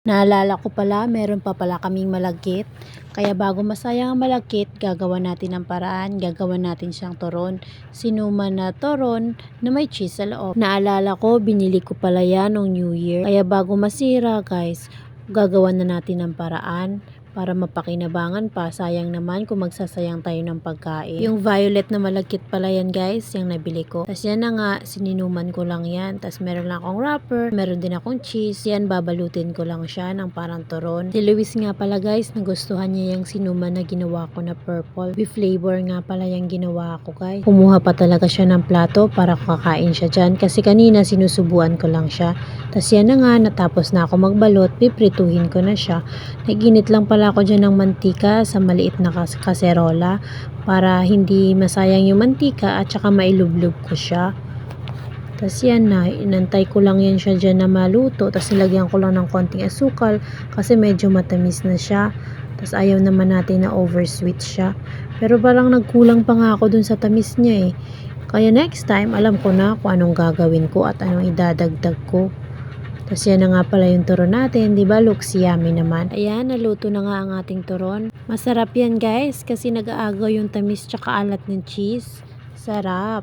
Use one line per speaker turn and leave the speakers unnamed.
Naalala ko pala, meron pa pala kaming malagkit. Kaya bago masayang ang malagkit, gagawa natin ng paraan, gagawa natin siyang turon. Sinuman na turon na may cheese sa loob. Naalala ko, binili ko pala yan noong New Year. Kaya bago masira guys, gagawa na natin ng paraan para mapakinabangan pa. Sayang naman kung magsasayang tayo ng pagkain. Yung violet na malagkit pala yan guys, yung nabili ko. Tapos yan na nga, sininuman ko lang yan. Tapos meron lang akong wrapper, meron din akong cheese. Yan, babalutin ko lang siya ng parang turon. Si Luis nga pala guys, nagustuhan niya yung sinuman na ginawa ko na purple. With flavor nga pala yung ginawa ko guys. Kumuha pa talaga siya ng plato para kakain siya dyan. Kasi kanina sinusubuan ko lang siya. Tapos yan na nga, natapos na ako magbalot, piprituhin ko na siya. Naginit lang pala ako dyan ng mantika sa maliit na kaserola para hindi masayang yung mantika at saka mailublog ko siya. Tapos yan na, inantay ko lang yan siya dyan na maluto. Tapos nilagyan ko lang ng konting asukal kasi medyo matamis na siya. Tapos ayaw naman natin na oversweet siya. Pero parang nagkulang pa nga ako dun sa tamis niya eh. Kaya next time, alam ko na kung anong gagawin ko at anong idadagdag ko. Tapos yan na nga pala yung turon natin, di ba? Looks yummy naman. Ayan, naluto na nga ang ating turon. Masarap yan guys kasi nag-aagaw yung tamis tsaka alat ng cheese. Sarap.